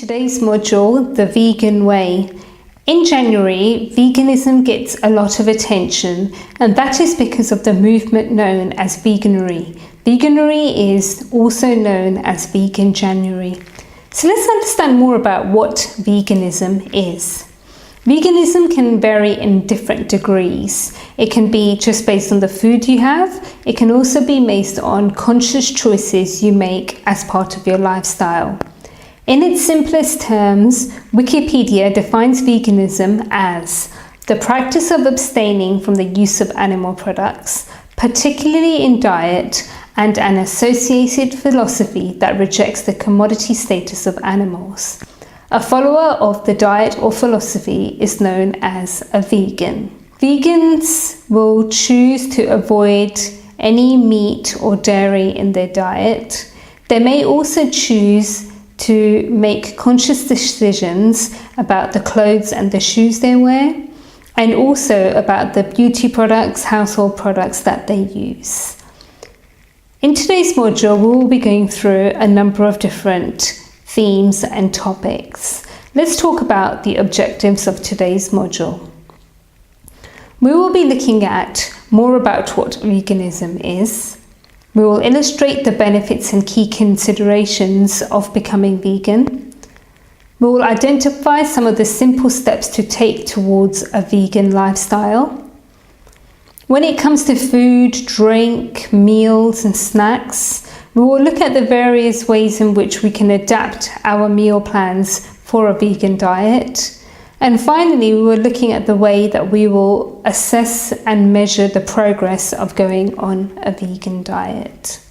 Today's module, The Vegan Way. In January, veganism gets a lot of attention, and that is because of the movement known as veganuary. Veganuary is also known as Vegan January. So let's understand more about what veganism is. Veganism can vary in different degrees. It can be just based on the food you have. It can also be based on conscious choices you make as part of your lifestyle. In its simplest terms, Wikipedia defines veganism as the practice of abstaining from the use of animal products, particularly in diet, and an associated philosophy that rejects the commodity status of animals. A follower of the diet or philosophy is known as a vegan. Vegans will choose to avoid any meat or dairy in their diet. They may also choose to make conscious decisions about the clothes and the shoes they wear, and also about the beauty products, household products that they use. In today's module, we will be going through a number of different themes and topics. Let's talk about the objectives of today's module. We will be looking at more about what veganism is. We will illustrate the benefits and key considerations of becoming vegan. We will identify some of the simple steps to take towards a vegan lifestyle. When it comes to food, drink, meals and snacks, we will look at the various ways in which we can adapt our meal plans for a vegan diet. And finally, we were looking at the way that we will assess and measure the progress of going on a vegan diet.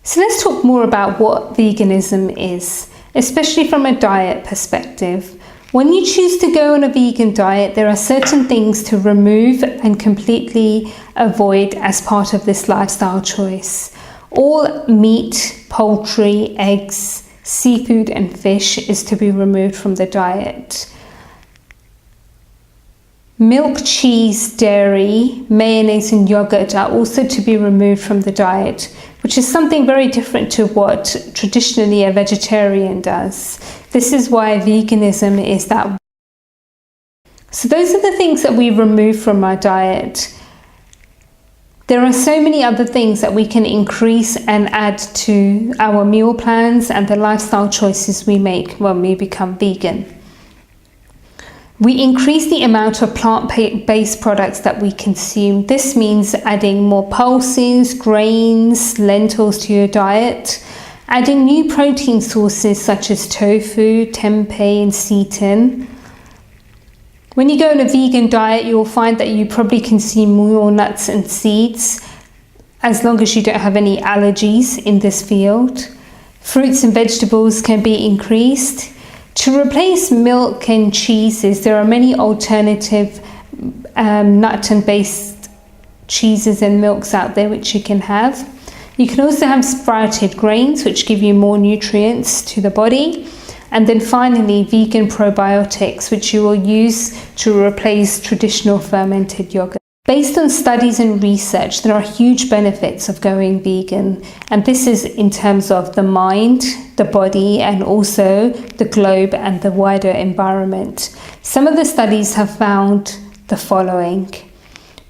So let's talk more about what veganism is, especially from a diet perspective. When you choose to go on a vegan diet, there are certain things to remove and completely avoid as part of this lifestyle choice. All meat, poultry, eggs, seafood and fish is to be removed from the diet. Milk, cheese, dairy, mayonnaise and yogurt are also to be removed from the diet, which is something very different to what traditionally a vegetarian does. This is why veganism is that. So those are the things that we remove from our diet. There are so many other things that we can increase and add to our meal plans and the lifestyle choices we make when we become vegan. We increase the amount of plant-based products that we consume. This means adding more pulses, grains, lentils to your diet, adding new protein sources such as tofu, tempeh and seitan. When you go on a vegan diet, you'll find that you probably consume more nuts and seeds, as long as you don't have any allergies in this field. Fruits and vegetables can be increased. To replace milk and cheeses, there are many alternative nut and based cheeses and milks out there which you can have. You can also have sprouted grains, which give you more nutrients to the body. And then finally, vegan probiotics, which you will use to replace traditional fermented yogurt. Based on studies and research, there are huge benefits of going vegan. And this is in terms of the mind, the body, and also the globe and the wider environment. Some of the studies have found the following.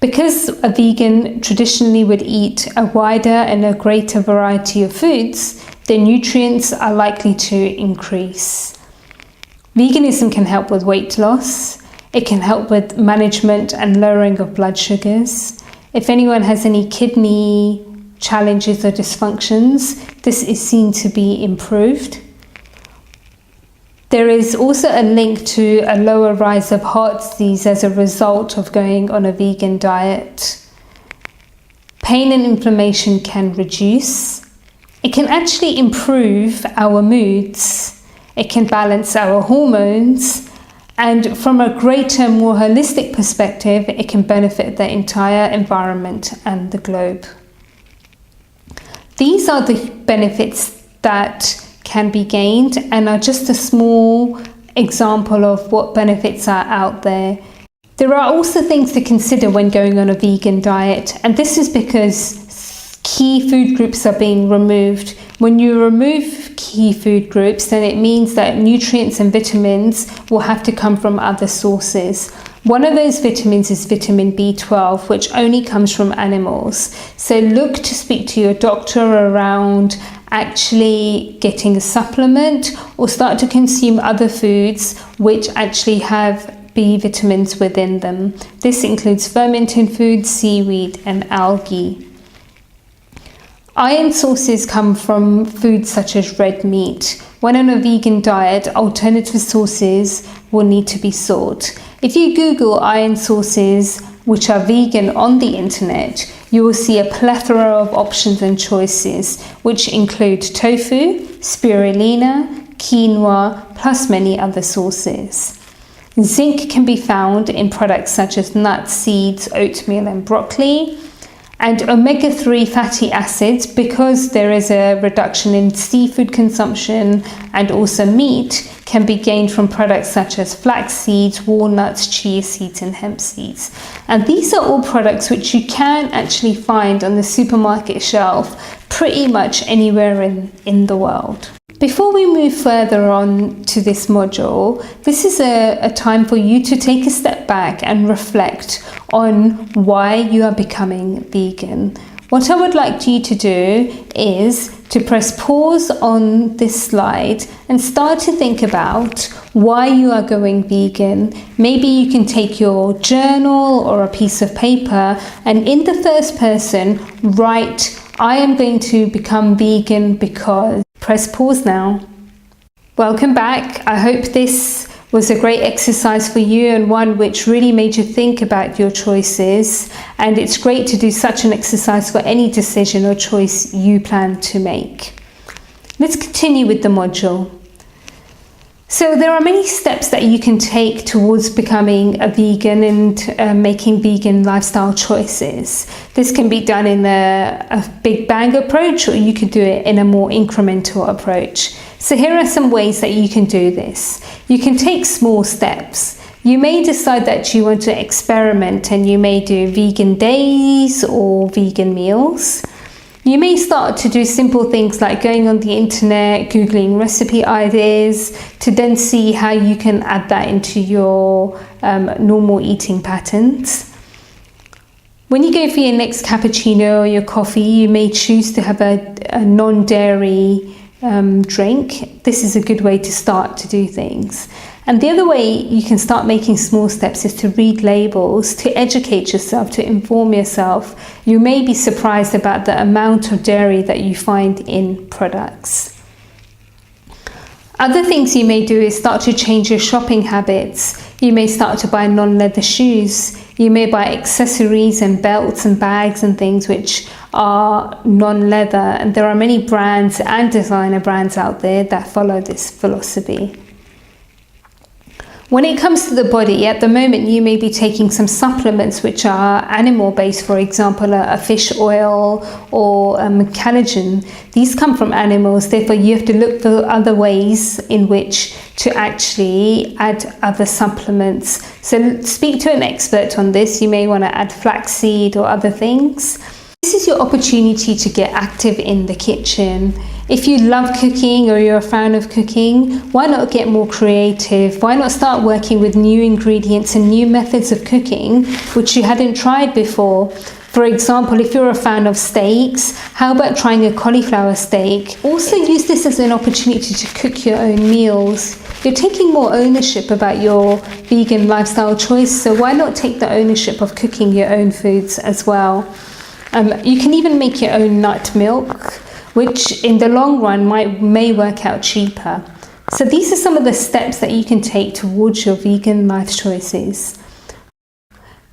Because a vegan traditionally would eat a wider and a greater variety of foods, their nutrients are likely to increase. Veganism can help with weight loss. It can help with management and lowering of blood sugars. If anyone has any kidney challenges or dysfunctions, this is seen to be improved. There is also a link to a lower rise of heart disease as a result of going on a vegan diet. Pain and inflammation can reduce. It can actually improve our moods. It can balance our hormones. And from a greater, more holistic perspective, it can benefit the entire environment and the globe. These are the benefits that can be gained and are just a small example of what benefits are out there. There are also things to consider when going on a vegan diet, and this is because key food groups are being removed. When you remove key food groups, then it means that nutrients and vitamins will have to come from other sources. One of those vitamins is vitamin B12, which only comes from animals. So look to speak to your doctor around actually getting a supplement, or start to consume other foods which actually have B vitamins within them. This includes fermented foods, seaweed and algae. Iron sources come from foods such as red meat. When on a vegan diet, alternative sources will need to be sought. If you Google iron sources which are vegan on the internet, you will see a plethora of options and choices, which include tofu, spirulina, quinoa, plus many other sources. Zinc can be found in products such as nuts, seeds, oatmeal and broccoli. And omega-3 fatty acids, because there is a reduction in seafood consumption and also meat, can be gained from products such as flax seeds, walnuts, chia seeds and hemp seeds. And these are all products which you can actually find on the supermarket shelf pretty much anywhere in the world. Before we move further on to this module, this is a time for you to take a step back and reflect on why you are becoming vegan. What I would like you to do is to press pause on this slide and start to think about why you are going vegan. Maybe you can take your journal or a piece of paper and in the first person write, I am going to become vegan because. Press pause now. Welcome back. I hope this was a great exercise for you and one which really made you think about your choices. And it's great to do such an exercise for any decision or choice you plan to make. Let's continue with the module. So there are many steps that you can take towards becoming a vegan and making vegan lifestyle choices. This can be done in a big bang approach, or you could do it in a more incremental approach. So here are some ways that you can do this. You can take small steps. You may decide that you want to experiment and you may do vegan days or vegan meals. You may start to do simple things like going on the internet, Googling recipe ideas, to then see how you can add that into your normal eating patterns. When you go for your next cappuccino or your coffee, you may choose to have a non-dairy drink. This is a good way to start to do things. And the other way you can start making small steps is to read labels, to educate yourself, to inform yourself. You may be surprised about the amount of dairy that you find in products. Other things you may do is start to change your shopping habits. You may start to buy non-leather shoes. You may buy accessories and belts and bags and things which are non-leather. And there are many brands and designer brands out there that follow this philosophy. When it comes to the body, at the moment you may be taking some supplements which are animal-based, for example, a fish oil or collagen. These come from animals, therefore you have to look for other ways in which to actually add other supplements. So speak to an expert on this. You may want to add flaxseed or other things. This is your opportunity to get active in the kitchen. If you love cooking or you're a fan of cooking, why not get more creative? Why not start working with new ingredients and new methods of cooking which you hadn't tried before? For example, if you're a fan of steaks, how about trying a cauliflower steak? Also use this as an opportunity to cook your own meals. You're taking more ownership about your vegan lifestyle choice, so why not take the ownership of cooking your own foods as well? You can even make your own nut milk, which in the long run may work out cheaper. So these are some of the steps that you can take towards your vegan life choices.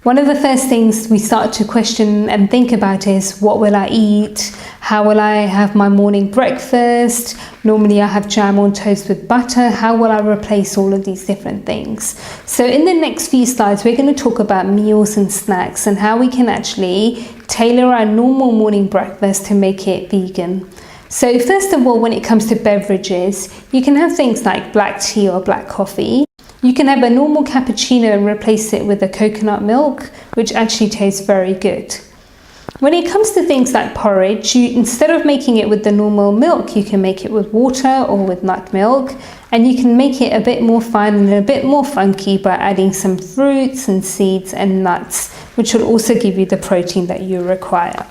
One of the first things we start to question and think about is, what will I eat? How will I have my morning breakfast? Normally I have jam on toast with butter. How will I replace all of these different things? So in the next few slides, we're going to talk about meals and snacks and how we can actually tailor our normal morning breakfast to make it vegan. So first of all, when it comes to beverages, you can have things like black tea or black coffee. You can have a normal cappuccino and replace it with a coconut milk, which actually tastes very good. When it comes to things like porridge, instead of making it with the normal milk, you can make it with water or with nut milk, and you can make it a bit more fun and a bit more funky by adding some fruits and seeds and nuts, which will also give you the protein that you require.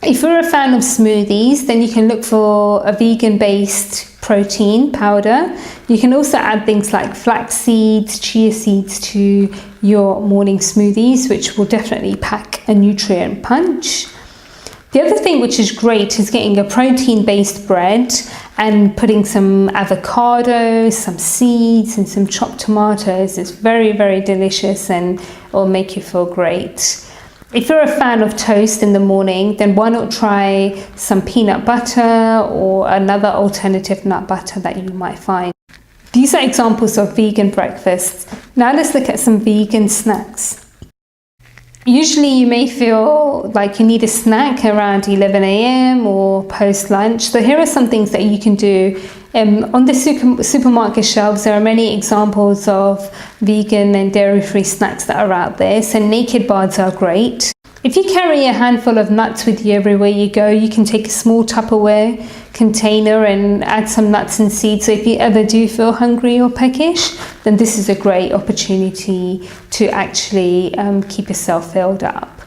If you're a fan of smoothies, then you can look for a vegan-based protein powder. You can also add things like flax seeds, chia seeds to your morning smoothies, which will definitely pack a nutrient punch. The other thing which is great is getting a protein-based bread and putting some avocado, some seeds and some chopped tomatoes. It's very, very delicious and it will make you feel great. If you're a fan of toast in the morning, then why not try some peanut butter or another alternative nut butter that you might find. These are examples of vegan breakfasts. Now let's look at some vegan snacks. Usually you may feel like you need a snack around 11 a.m. or post-lunch. So here are some things that you can do. On the supermarket shelves, there are many examples of vegan and dairy-free snacks that are out there. So naked bars are great. If you carry a handful of nuts with you everywhere you go, you can take a small Tupperware container and add some nuts and seeds. So if you ever do feel hungry or peckish, then this is a great opportunity to actually keep yourself filled up.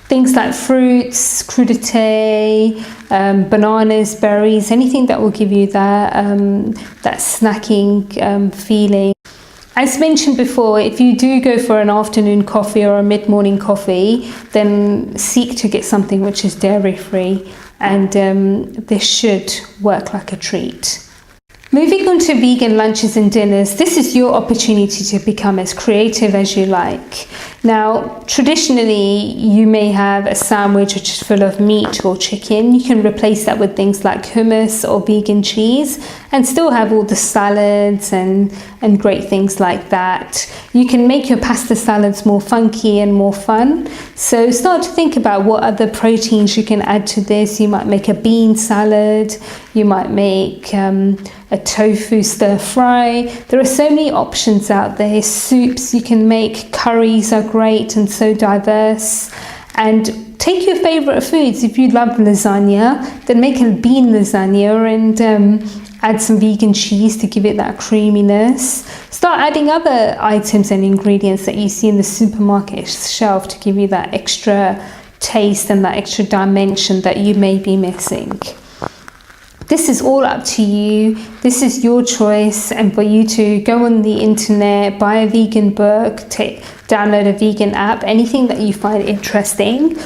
Things like fruits, crudité, bananas, berries, anything that will give you that snacking feeling. As mentioned before, if you do go for an afternoon coffee or a mid-morning coffee, then seek to get something which is dairy-free, and this should work like a treat. Moving on to vegan lunches and dinners, this is your opportunity to become as creative as you like. Now, traditionally, you may have a sandwich which is full of meat or chicken. You can replace that with things like hummus or vegan cheese and still have all the salads and great things like that. You can make your pasta salads more funky and more fun. So start to think about what other proteins you can add to this. You might make a bean salad. You might make a tofu stir fry. There are so many options out there. Soups you can make, curries are great and so diverse. And take your favorite foods. If you love lasagna, then make a bean lasagna and add some vegan cheese to give it that creaminess. Start adding other items and ingredients that you see in the supermarket shelf to give you that extra taste and that extra dimension that you may be missing. This is all up to you. This is your choice, and for you to go on the internet, buy a vegan book, download a vegan app, anything that you find interesting.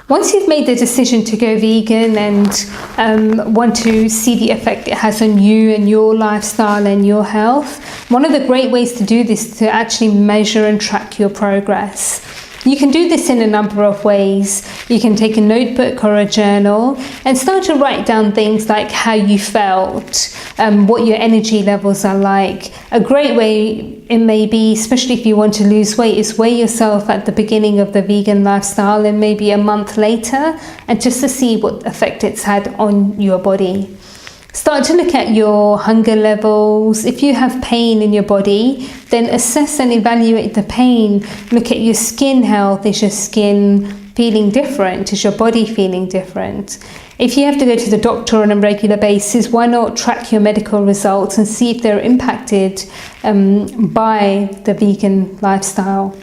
Once you've made the decision to go vegan and want to see the effect it has on you and your lifestyle and your health, one of the great ways to do this is to actually measure and track your progress. You can do this in a number of ways. You can take a notebook or a journal and start to write down things like how you felt, what your energy levels are like. A great way it may be, especially if you want to lose weight, is weigh yourself at the beginning of the vegan lifestyle and maybe a month later, and just to see what effect it's had on your body. Start to look at your hunger levels. If you have pain in your body, then assess and evaluate the pain. Look at your skin health. Is your skin feeling different? Is your body feeling different? If you have to go to the doctor on a regular basis, why not track your medical results and see if they're impacted by the vegan lifestyle?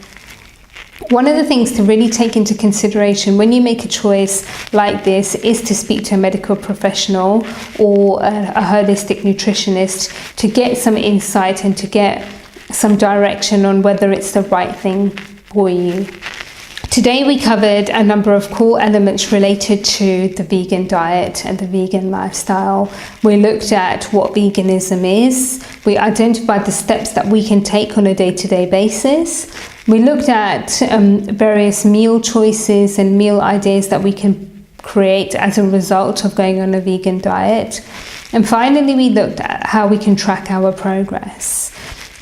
One of the things to really take into consideration when you make a choice like this is to speak to a medical professional or a holistic nutritionist to get some insight and to get some direction on whether it's the right thing for you. Today we covered a number of core elements related to the vegan diet and the vegan lifestyle. We looked at what veganism is. We identified the steps that we can take on a day-to-day basis. We looked at various meal choices and meal ideas that we can create as a result of going on a vegan diet. And finally, we looked at how we can track our progress.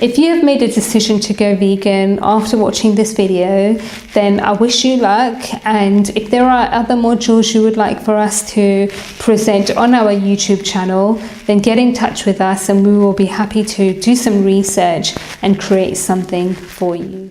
If you have made a decision to go vegan after watching this video, then I wish you luck. And if there are other modules you would like for us to present on our YouTube channel, then get in touch with us and we will be happy to do some research and create something for you.